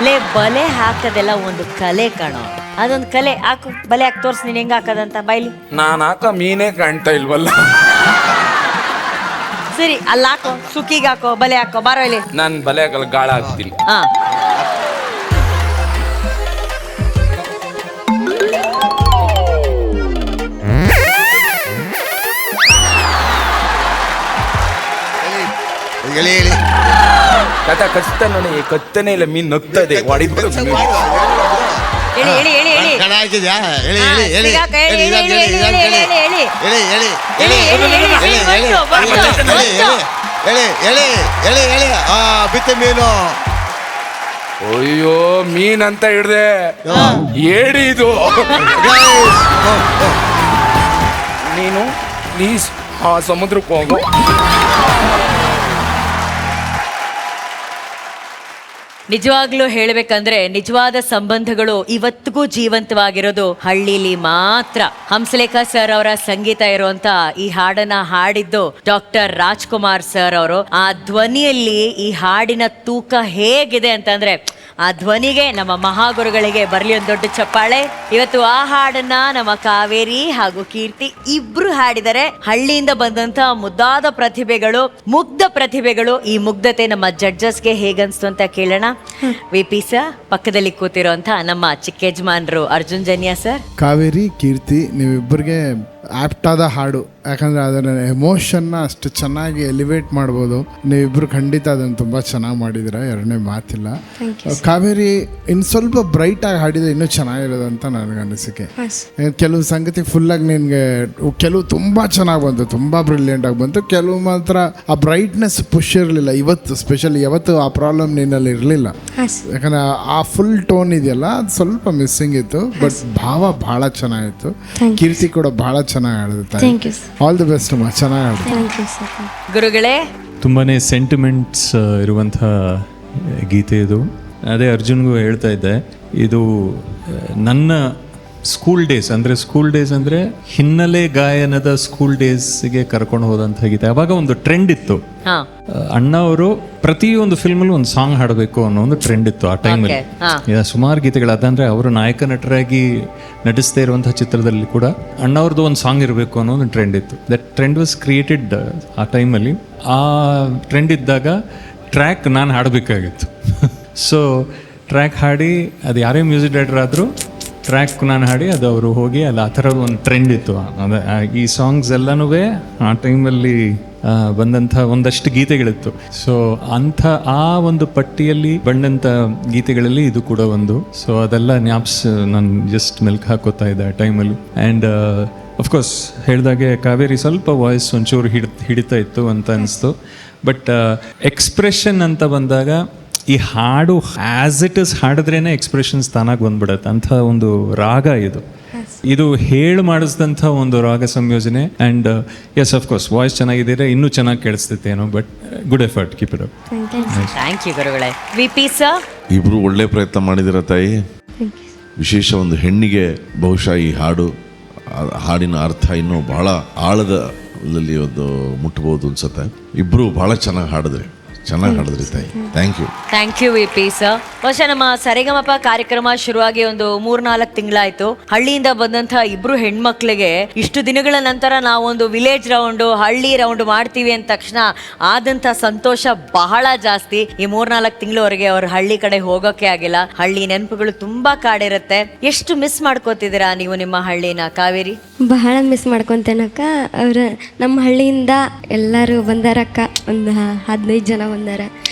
ಲೇ ಬಲೆ ಹಾಕದೆಲ್ಲ ಒಂದು ಕಲೆ ಕಣೋ, ಅದೊಂದು ಕಲೆ. ಹಾಕು ಬಲೆ ಹಾಕಿ ತೋರ್ಸ್ ನೀನ್ ಹೆಂಗ್ ಹಾಕದಂತ ಬಾಯ್ಲಿ. ನಾನು ಹಾಕ ಮೀನೇ ಕಾಣ್ತಾ ಇಲ್ವಲ್ಲ. ಸರಿ ಅಲ್ಲಿ ಹಾಕೋ, ಸುಕ್ಕಿಗೆ ಹಾಕೋ, ಬಲೆ ಹಾಕೋ, ಬಾರೋ ಇಲ್ಲಿ. ನಾನು ಬಲೆ ಹಾಕಲ್ಲ, ಗಾಳ ಹಾಕ್ತೀನಿ. ಹಾ ಕಥ ಕಚ್ತ ನೋಡಿ, ಕತ್ತನೇ ಇಲ್ಲ, ಮೀನ್ ನಗ್ತದೆ. ಹೇಳಿ ಹೇಳಿ ಹೇಳಿ ಹೇಳಿ ಬಿತ್ತ ಮೀನು. ಅಯ್ಯೋ ಮೀನ್ ಅಂತ ಹಿಡ್ದೆ, ಏಡಿ ಇದು. ನೀನು ಪ್ಲೀಸ್ ಆ ಸಮುದ್ರಕ್ಕೆ ಹೋಗು. ನಿಜವಾಗ್ಲೂ ಹೇಳ್ಬೇಕಂದ್ರೆ ನಿಜವಾದ ಸಂಬಂಧಗಳು ಇವತ್ತಿಗೂ ಜೀವಂತವಾಗಿರೋದು ಹಳ್ಳಿಲಿ ಮಾತ್ರ. ಹಂಸಲೇಖ ಸರ್ ಅವರ ಸಂಗೀತ ಇರುವಂತ ಈ ಹಾಡನ್ನ ಹಾಡಿದ್ದು ಡಾಕ್ಟರ್ ರಾಜ್ಕುಮಾರ್ ಸರ್ ಅವರು. ಆ ಧ್ವನಿಯಲ್ಲಿ ಈ ಹಾಡಿನ ತೂಕ ಹೇಗಿದೆ ಅಂತಂದ್ರೆ ಆ ಧ್ವನಿಗೆ ನಮ್ಮ ಮಹಾಗುರುಗಳಿಗೆ ಬರ್ಲಿ ಒಂದು ದೊಡ್ಡ ಚಪ್ಪಾಳೆ. ಇವತ್ತು ಆ ಹಾಡನ್ನ ನಮ್ಮ ಕಾವೇರಿ ಹಾಗೂ ಕೀರ್ತಿ ಇಬ್ರು ಹಾಡಿದರೆ. ಹಳ್ಳಿಯಿಂದ ಬಂದಂತ ಮುದ್ದಾದ ಪ್ರತಿಭೆಗಳು, ಮುಗ್ಧ ಪ್ರತಿಭೆಗಳು. ಈ ಮುಗ್ಧತೆ ನಮ್ಮ ಜಡ್ಜಸ್ಗೆ ಹೇಗನ್ಸ್ತು ಅಂತ ಕೇಳೋಣ. ವಿಪಿ ಸರ್, ಪಕ್ಕದಲ್ಲಿ ಕೂತಿರೋಂಥ ನಮ್ಮ ಚಿಕ್ಕ ಯಜಮಾನ್ರು ಅರ್ಜುನ್ ಜನ್ಯ ಸರ್. ಕಾವೇರಿ, ಕೀರ್ತಿ, ನೀವಿಬ್ಬರಿಗೆ ಆಪ್ಟ್ ಆದ ಹಾಡು, ಯಾಕಂದರೆ ಅದರ ಎಮೋಷನ್ನ ಅಷ್ಟು ಚೆನ್ನಾಗಿ ಎಲಿವೇಟ್ ಮಾಡ್ಬೋದು. ನೀವಿಬ್ಬರು ಖಂಡಿತ ಅದನ್ನು ತುಂಬ ಚೆನ್ನಾಗಿ ಮಾಡಿದ್ದೀರ, ಎರಡನೇ ಮಾತಿಲ್ಲ. ಕಾವೇರಿ ಇನ್ನು ಸ್ವಲ್ಪ ಬ್ರೈಟಾಗಿ ಹಾಡಿದರೆ ಇನ್ನೂ ಚೆನ್ನಾಗಿರೋದು ಅಂತ ನನಗೆ ಅನಿಸಿಕೆ. ಕೆಲವು ಸಂಗತಿ ಫುಲ್ಲಾಗಿ ನಿನಗೆ ಕೆಲವು ತುಂಬ ಚೆನ್ನಾಗಿ ಬಂತು, ತುಂಬ ಬ್ರಿಲಿಯಂಟಾಗಿ ಬಂತು. ಕೆಲವು ಮಾತ್ರ ಆ ಬ್ರೈಟ್ನೆಸ್ ಪುಷ್ ಇರಲಿಲ್ಲ. ಇವತ್ತು ಸ್ಪೆಷಲಿ ಯಾವತ್ತು ಆ ಪ್ರಾಬ್ಲಮ್ ನಿನ್ನಲ್ಲಿ ಇರಲಿಲ್ಲ. ಯಾಕಂದರೆ ಆ ಫುಲ್ ಟೋನ್ ಇದೆಯಲ್ಲ, ಅದು ಸ್ವಲ್ಪ ಮಿಸ್ಸಿಂಗ್ ಇತ್ತು. ಬಟ್ ಭಾವ ಭಾಳ ಚೆನ್ನಾಗಿತ್ತು. ಕೀರ್ತಿ ಕೂಡ ಭಾಳ ಚೆನ್ನಾಗಿ ಹಾಡಿದೆ. ಆಲ್ ದಿ ಬೆಸ್ಟ್ ಅಮ್ಮ, ಚೆನ್ನಾಗಿ ಹಾಡಿದೆ. ಗುರುಗಳೇ, ತುಂಬಾನೇ ಸೆಂಟಿಮೆಂಟ್ಸ್ ಇರುವಂಥ ಗೀತೆ ಇದು. ಅದೇ ಅರ್ಜುನ್ಗೂ ಹೇಳ್ತಾ ಇದ್ದೆ, ಇದು ನನ್ನ ಸ್ಕೂಲ್ ಡೇಸ್ ಅಂದರೆ ಹಿನ್ನೆಲೆ ಗಾಯನದ ಸ್ಕೂಲ್ ಡೇಸ್ಗೆ ಕರ್ಕೊಂಡು ಹೋದಂಥ ಗೀತೆ. ಅವಾಗ ಒಂದು ಟ್ರೆಂಡ್ ಇತ್ತು, ಅಣ್ಣ ಅವರು ಪ್ರತಿಯೊಂದು ಫಿಲ್ಮಲ್ಲೂ ಒಂದು ಸಾಂಗ್ ಹಾಡಬೇಕು ಅನ್ನೋ ಒಂದು ಟ್ರೆಂಡ್ ಇತ್ತು ಆ ಟೈಮಲ್ಲಿ. ಸುಮಾರು ಗೀತೆಗಳು ಅದಂದ್ರೆ ಅವರು ನಾಯಕ ನಟರಾಗಿ ನಟಿಸ್ತಾ ಇರುವಂತಹ ಚಿತ್ರದಲ್ಲಿ ಕೂಡ ಅಣ್ಣವ್ರದ್ದು ಒಂದು ಸಾಂಗ್ ಇರಬೇಕು ಅನ್ನೋ ಒಂದು ಟ್ರೆಂಡ್ ಇತ್ತು. ದಟ್ ಟ್ರೆಂಡ್ ವಾಸ್ ಕ್ರಿಯೇಟೆಡ್ ಆ ಟೈಮಲ್ಲಿ. ಆ ಟ್ರೆಂಡ್ ಇದ್ದಾಗ ಟ್ರ್ಯಾಕ್ ನಾನು ಹಾಡಬೇಕಾಗಿತ್ತು. ಸೊ ಟ್ರ್ಯಾಕ್ ಹಾಡಿ, ಅದು ಯಾರೇ ಮ್ಯೂಸಿಕ್ ಡೈರೆಕ್ಟರ್ ಆದರೂ ಟ್ರ್ಯಾಕ್ ನಾನು ಹಾಡಿ ಅದು ಅವರು ಹೋಗಿ ಅಲ್ಲಿ ಆ ಥರದ ಒಂದು ಟ್ರೆಂಡ್ ಇತ್ತು. ಅದೇ ಈ ಸಾಂಗ್ಸ್ ಎಲ್ಲನೂ ಆ ಟೈಮಲ್ಲಿ ಬಂದಂಥ ಒಂದಷ್ಟು ಗೀತೆಗಳಿತ್ತು. ಸೊ ಅಂಥ ಆ ಒಂದು ಪಟ್ಟಿಯಲ್ಲಿ ಬಂದಂಥ ಗೀತೆಗಳಲ್ಲಿ ಇದು ಕೂಡ ಒಂದು. ಸೊ ಅದೆಲ್ಲ ನಾನು ಜಸ್ಟ್ ಮೆಲ್ಕ್ ಹಾಕೋತಾ ಇದ್ದೆ ಆ ಟೈಮಲ್ಲಿ. ಆ್ಯಂಡ್ ಅಫ್ಕೋರ್ಸ್ ಹೇಳ್ದಾಗೆ ಕಾವೇರಿ ಸ್ವಲ್ಪ ವಾಯ್ಸ್ ಒಂಚೂರು ಹಿಡಿತಾ ಇತ್ತು ಅಂತ ಅನಿಸ್ತು. ಬಟ್ ಎಕ್ಸ್ಪ್ರೆಷನ್ ಅಂತ ಬಂದಾಗ ಈ ಹಾಡು ಆ್ಯಸ್ ಇಟ್ ಇಸ್ ಹಾಡಿದ್ರೇನೆ ಎಕ್ಸ್ಪ್ರೆಷನ್ಸ್ ತಾನಾಗಿ ಬಂದ್ಬಿಡತ್ತೆ. ಅಂಥ ಒಂದು ರಾಗ ಇದು ಹೇಳು ಮಾಡಿಸಿದಂಥ ಒಂದು ರಾಗ ಸಂಯೋಜನೆ. ಆ್ಯಂಡ್ ಎಸ್ ಅಫ್ಕೋರ್ಸ್ ವಾಯ್ಸ್ ಚೆನ್ನಾಗಿದ್ದೀರಾ, ಇನ್ನೂ ಚೆನ್ನಾಗಿ ಕೇಳಿಸ್ತೈತೆ ಏನೋ. But good effort, keep it up. Thank you ಗುರುಗಳೇ. ವಿಪಿ ಸರ್, ಇಬ್ರು ಒಳ್ಳೆ ಪ್ರಯತ್ನ ಮಾಡಿದಿರ ತಾಯಿ. ವಿಶೇಷ ಒಂದು ಹೆಣ್ಣಿಗೆ ಬಹುಶಃ ಈ ಹಾಡಿನ ಅರ್ಥ ಇನ್ನೂ ಬಹಳ ಆಳದಲ್ಲಿ ಒಂದು ಮುಟ್ಟಬಹುದು ಅನ್ಸುತ್ತೆ. ಇಬ್ರು ಬಹಳ ಚೆನ್ನಾಗಿ ಹಾಡಿದ್ರಿ ತಾಯಿ. Thank you VP sir. ಬಹುಶಃ ನಮ್ಮ ಸರಿಗಮಪ ಕಾರ್ಯಕ್ರಮ ಶುರುವಾಗಿ ಒಂದು 3-4 ತಿಂಗಳಾಯ್ತು. ಹಳ್ಳಿಯಿಂದ ಬಂದಂತ ಇಬ್ರು ಹೆಣ್ಮಕ್ಳಿಗೆ ಇಷ್ಟು ದಿನಗಳ ನಂತರ ನಾವೊಂದು ವಿಲೇಜ್ ರೌಂಡ್, ಹಳ್ಳಿ ರೌಂಡ್ ಮಾಡ್ತೀವಿ ಅಂದ ತಕ್ಷಣ ಆದಂತ ಸಂತೋಷ ಬಹಳ ಜಾಸ್ತಿ. ಈ 3-4 ತಿಂಗಳವರೆಗೆ ಅವ್ರು ಹಳ್ಳಿ ಕಡೆ ಹೋಗೋಕೆ ಆಗಿಲ್ಲ. ಹಳ್ಳಿ ನೆನಪುಗಳು ತುಂಬಾ ಕಾಡಿರುತ್ತೆ. ಎಷ್ಟು ಮಿಸ್ ಮಾಡ್ಕೋತಿದ್ದೀರಾ ನೀವು ನಿಮ್ಮ ಹಳ್ಳಿನ, ಕಾವೇರಿ? ಬಹಳ ಮಿಸ್ ಮಾಡ್ಕೊಂತೇನಕ್ಕ. ಅವ್ರ ನಮ್ಮ ಹಳ್ಳಿಯಿಂದ ಎಲ್ಲರೂ ಬಂದಾರಕ್ಕ, ಒಂದು 15 ಜನ ಬಂದಾರ.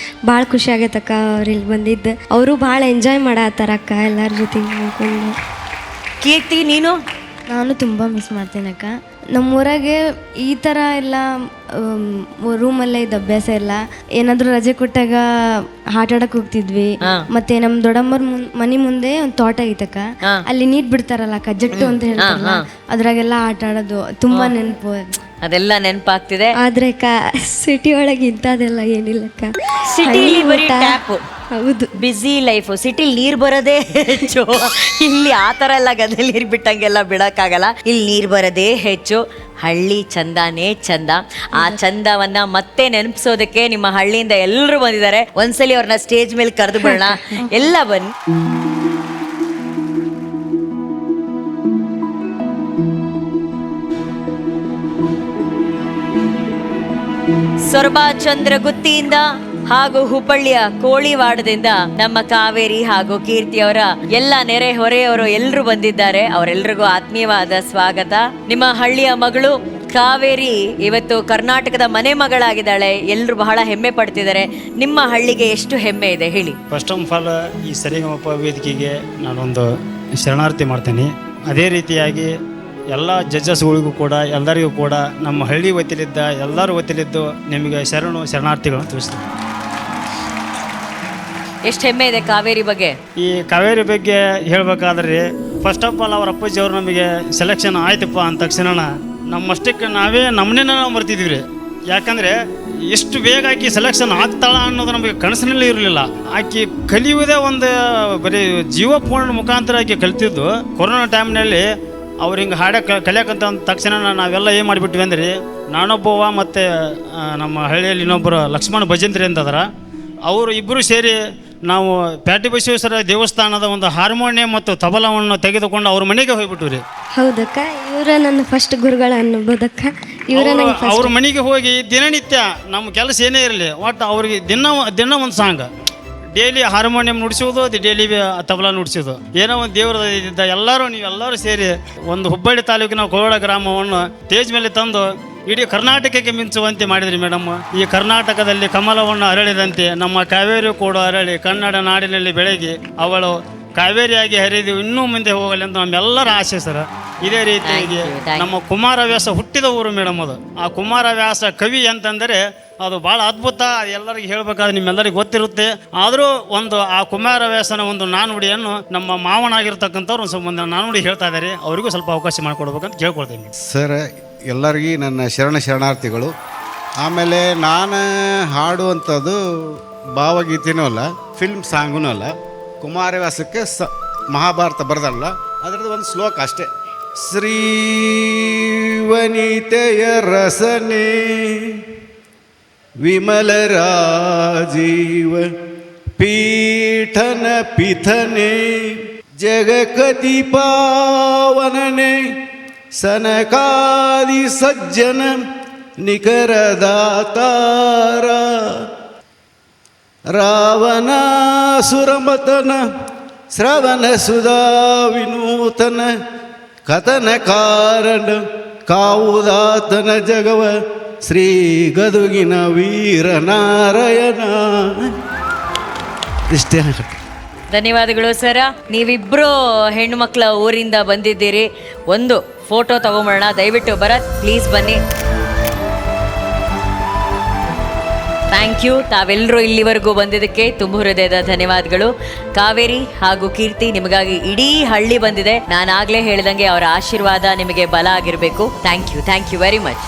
ಭಾಳ ಖುಷಿ ಆಗೈತಕ್ಕ ಅವ್ರು ಇಲ್ಲಿ ಬಂದಿದ್ದು. ಅವರು ಭಾಳ ಎಂಜಾಯ್ ಮಾಡತ್ತಾರಕ್ಕ ಎಲ್ಲರ ಜೊತೆ ನೋಡ್ಕೊಂಡು. ಕೀರ್ತಿ, ನೀನು? ನಾನು ತುಂಬ ಮಿಸ್ ಮಾಡ್ತೇನಕ್ಕ. ನಮ್ಮೂರಾಗೆ ಈ ಥರ ಎಲ್ಲ ರೂಮಲ್ಲೇ ಇದ್ದ ಅಭ್ಯಾಸ ಇಲ್ಲ. ಏನಾದರೂ ರಜೆ ಕೊಟ್ಟಾಗ ಆಟ ಆಡಕ್ಕೆ ಹೋಗ್ತಿದ್ವಿ. ಮತ್ತೆ ನಮ್ಮ ದೊಡ್ಡಮ್ಮರ ಮನೆ ಮುಂದೆ ಒಂದು ತೋಟ ಐತಕ್ಕ, ಅಲ್ಲಿ ನೀಟ್ ಬಿಡ್ತಾರಲ್ಲ ಅಕ್ಕ, ಜಟ್ಟು ಅಂತ ಹೇಳ್ತಾರಲ್ಲ, ಅದ್ರಾಗೆಲ್ಲ ಆಟ ಆಡೋದು ತುಂಬ ನೆನಪು. ಅದೆಲ್ಲ ನೆನಪಾಗ್ತಿದೆ. ಆದ್ರೆ ಸಿಟಿ ಒಳಗೆ ಇಂಥದೆಲ್ಲ ಏನಿಲ್ಲಕ್ಕ. ಸಿಟಿಲಿ ಬರೀ ಟ್ಯಾಪ್. ಹೌದು, ಬಿಸಿ ಲೈಫು. ಸಿಟಿಲಿ ನೀರು ಬರೋದೇ ಹೆಚ್ಚು. ಇಲ್ಲಿ ಆ ಥರ ಎಲ್ಲ ಗದೆ ನೀರು ಬಿಟ್ಟಂಗೆಲ್ಲ ಬಿಡೋಕ್ಕಾಗಲ್ಲ. ಇಲ್ಲಿ ನೀರು ಬರೋದೇ ಹೆಚ್ಚು. ಹಳ್ಳಿ ಚಂದಾನೇ ಚಂದ. ಆ ಚಂದವನ್ನ ಮತ್ತೆ ನೆನಪಿಸೋದಕ್ಕೆ ನಿಮ್ಮ ಹಳ್ಳಿಯಿಂದ ಎಲ್ಲರೂ ಬಂದಿದ್ದಾರೆ. ಒಂದ್ಸಲಿ ಅವ್ರನ್ನ ಸ್ಟೇಜ್ ಮೇಲೆ ಕರೆದು ಬಿಡೋಣ. ಎಲ್ಲ ಬನ್ನಿ. ಸೊರಬ ಚಂದ್ರಗುತ್ತಿಯಿಂದ ಹಾಗೂ ಹುಬ್ಬಳ್ಳಿಯ ಕೋಳಿವಾಡದಿಂದ ನಮ್ಮ ಕಾವೇರಿ ಹಾಗೂ ಕೀರ್ತಿಯವರ ಎಲ್ಲ ನೆರೆ ಹೊರೆಯವರು ಎಲ್ಲರೂ ಬಂದಿದ್ದಾರೆ. ಅವರೆಲ್ಲರಿಗೂ ಆತ್ಮೀಯವಾದ ಸ್ವಾಗತ. ನಿಮ್ಮ ಹಳ್ಳಿಯ ಮಗಳು ಕಾವೇರಿ ಇವತ್ತು ಕರ್ನಾಟಕದ ಮನೆ ಮಗಳಾಗಿದ್ದಾಳೆ. ಎಲ್ಲರೂ ಬಹಳ ಹೆಮ್ಮೆ ಪಡ್ತಿದ್ದಾರೆ. ನಿಮ್ಮ ಹಳ್ಳಿಗೆ ಎಷ್ಟು ಹೆಮ್ಮೆ ಇದೆ ಹೇಳಿ. ಫಸ್ಟ್ ಆಫ್ ಆಲ್ ಈ ಸರಿಗಮಪ ವೇದಿಕೆಗೆ ನಾನೊಂದು ಶರಣಾರ್ಥಿ ಮಾಡ್ತೇನೆ. ಅದೇ ರೀತಿಯಾಗಿ ಎಲ್ಲ ಜಡ್ಜಸ್ಗಳಿಗೂ ಕೂಡ ಎಲ್ಲರಿಗೂ ಕೂಡ ನಮ್ಮ ಹಳ್ಳಿ ವತಿಲಿದ್ದ ಎಲ್ಲರ ವತಿಲಿದ್ದು ನಿಮಗೆ ಶರಣಾರ್ಥಿಗಳನ್ನು ತಿಳಿಸ್ತೀನಿ. ಎಷ್ಟು ಹೆಮ್ಮೆ ಇದೆ ಕಾವೇರಿ ಬಗ್ಗೆ. ಈ ಕಾವೇರಿ ಬಗ್ಗೆ ಹೇಳಬೇಕಾದ್ರೆ ಫಸ್ಟ್ ಆಫ್ ಆಲ್ ಅವ್ರ ಅಪ್ಪಾಜಿಯವರು ನಮಗೆ ಸೆಲೆಕ್ಷನ್ ಆಯ್ತಪ್ಪ ಅಂದ ತಕ್ಷಣ ನಮ್ಮಷ್ಟಕ್ಕೆ ನಾವೇ ನಮ್ಮನ್ನೇ ನಾವು ಮರ್ತಿದ್ವಿ ರೀ. ಯಾಕಂದರೆ ಎಷ್ಟು ಬೇಗ ಆಕಿ ಸೆಲೆಕ್ಷನ್ ಆಗ್ತಾಳ ಅನ್ನೋದು ನಮಗೆ ಕನಸಿನಲ್ಲಿ ಇರಲಿಲ್ಲ. ಆಕಿ ಕಲಿಯುವುದೇ ಒಂದು ಬರೀ ಜೀವಪೂರ್ಣ ಮುಖಾಂತರ ಆಕಿ ಕಲಿತಿದ್ದು. ಕೊರೋನಾ ಟೈಮ್ನಲ್ಲಿ ಅವ್ರು ಹಿಂಗೆ ಹಾಡ ಕಲಿಯಾಕಂತ ಅಂದ ತಕ್ಷಣ ನಾವೆಲ್ಲ ಏನು ಮಾಡಿಬಿಟ್ವಿ ಅಂದರೆ ನಾನೊಬ್ಬವ ಮತ್ತು ನಮ್ಮ ಹಳ್ಳಿಯಲ್ಲಿ ಇನ್ನೊಬ್ಬರು ಲಕ್ಷ್ಮಣ ಭಜಂತ್ರಿ ಅಂತದಾರ, ಅವರು ಇಬ್ಬರು ಸೇರಿ ನಾವು ಪ್ಯಾಟಿ ಬಸವೇಶ್ವರ ದೇವಸ್ಥಾನದ ಒಂದು ಹಾರ್ಮೋನಿಯಂ ಮತ್ತು ತಬಲವನ್ನು ತೆಗೆದುಕೊಂಡು ಅವ್ರ ಮನೆಗೆ ಹೋಗ್ಬಿಟ್ವಿ ರೀ. ಹೌದಕ್ಕ, ಇವರ ನನ್ನ ಫಸ್ಟ್ ಗುರುಗಳ ಅನ್ಬೋದಕ್ಕ. ಇವರ ಅವ್ರ ಮನೆಗೆ ಹೋಗಿ ದಿನನಿತ್ಯ ನಮ್ಮ ಕೆಲಸ ಏನೇ ಇರಲಿ ಒಟ್ಟು ಅವ್ರಿಗೆ ದಿನ ಒಂದು ಸಾಂಗ್, ಡೈಲಿ ಹಾರ್ಮೋನಿಯಂ ನುಡಿಸೋದು, ಡೈಲಿ ತಬಲ ನುಡಿಸೋದು, ಏನೋ ಒಂದು ದೇವರ ಇದ್ದ ನೀವೆಲ್ಲರೂ ಸೇರಿ ಒಂದು ಹುಬ್ಬಳ್ಳಿ ತಾಲೂಕಿನ ಕೋರಡ ಗ್ರಾಮವನ್ನು ಸ್ಟೇಜ್ ಮೇಲೆ ತಂದು ಇಡೀ ಕರ್ನಾಟಕಕ್ಕೆ ಮಿಂಚುವಂತೆ ಮಾಡಿದ್ರಿ ಮೇಡಮ್. ಈ ಕರ್ನಾಟಕದಲ್ಲಿ ಕಮಲವನ್ನು ಅರಳಿದಂತೆ ನಮ್ಮ ಕಾವೇರಿ ಕೂಡ ಅರಳಿ ಕನ್ನಡ ನಾಡಿನಲ್ಲಿ ಬೆಳಗಿ ಅವಳು ಕಾವೇರಿಯಾಗಿ ಹರಿದು ಇನ್ನೂ ಮುಂದೆ ಹೋಗಲಿ ಅಂತ ನಮ್ಮೆಲ್ಲರ ಆಸೆ ಸರ್. ಇದೇ ರೀತಿಯಾಗಿ ನಮ್ಮ ಕುಮಾರವ್ಯಾಸ ಹುಟ್ಟಿದ ಊರು ಮೇಡಮ್ ಅದು. ಆ ಕುಮಾರವ್ಯಾಸ ಕವಿ ಅಂತಂದರೆ ಅದು ಭಾಳ ಅದ್ಭುತ. ಎಲ್ಲರಿಗೂ ಹೇಳಬೇಕಾದ್ರೆ ನಿಮ್ಮೆಲ್ಲರಿಗೂ ಗೊತ್ತಿರುತ್ತೆ. ಆದರೂ ಒಂದು ಆ ಕುಮಾರವ್ಯಾಸನ ಒಂದು ನಾನುಡಿಯನ್ನು ನಮ್ಮ ಮಾವನಾಗಿರ್ತಕ್ಕಂಥವ್ರು ಒಂದು ನಾನುಡಿ ಹೇಳ್ತಾ ಇದ್ದಾರೆ. ಅವರಿಗೂ ಸ್ವಲ್ಪ ಅವಕಾಶ ಮಾಡಿಕೊಡ್ಬೇಕಂತ ಕೇಳ್ಕೊಳ್ತೀನಿ ಸರ್. ಎಲ್ಲರಿಗೂ ನನ್ನ ಶರಣಾರ್ಥಿಗಳು. ಆಮೇಲೆ ನಾನು ಹಾಡುವಂಥದ್ದು ಭಾವಗೀತೆನೂ ಅಲ್ಲ, ಫಿಲ್ಮ್ ಸಾಂಗೂ ಅಲ್ಲ. ಕುಮಾರವ್ಯಾಸಕ್ಕೆ ಮಹಾಭಾರತ ಬರೆದಲ್ಲ, ಅದರದ್ದು ಒಂದು ಶ್ಲೋಕ ಅಷ್ಟೇ. ಶ್ರೀವನಿತೆಯ ರಸನೆ ವಿಮಲ ರಾಜೀವ ಪೀಠನ ಪಿಥನೆ ಜಗಕತಿ ಪಾವನನೆ ಸನಕಾದಿ ಸಜ್ಜನ ನಿಖರದಾತಾರ ರಾವಣಾಸುರಮತನ ಶ್ರವಣ ಸುಧಾ ವಿನೂತನ ಕಥನ ಕಾರಣ ಕಾವುದಾತನ ಜಗವ ಶ್ರೀ ಗದುಗಿನ ವೀರನಾರಾಯಣ. ಇಷ್ಟೇ. ಧನ್ಯವಾದಗಳು ಸರ. ನೀವಿಬ್ರು ಹೆಣ್ಣು ಮಕ್ಕಳ ಊರಿಂದ ಬಂದಿದ್ದೀರಿ. ಒಂದು ಫೋಟೋ ತಗೊಂಬರೋಣ ದಯವಿಟ್ಟು. ಭರತ್ ಪ್ಲೀಸ್ ಬನ್ನಿ. Thank you. ತಾವೆಲ್ಲರೂ ಇಲ್ಲಿವರೆಗೂ ಬಂದಿದ್ದಕ್ಕೆ ತುಂಬ ಹೃದಯದ ಧನ್ಯವಾದಗಳು. ಕಾವೇರಿ ಹಾಗೂ ಕೀರ್ತಿ, ನಿಮಗಾಗಿ ಇಡೀ ಹಳ್ಳಿ ಬಂದಿದೆ. ನಾನು ಆಗಲೇ ಹೇಳಿದಂಗೆ ಅವರ ಆಶೀರ್ವಾದ ನಿಮಗೆ ಬಲ ಆಗಿರಬೇಕು. Thank you very much.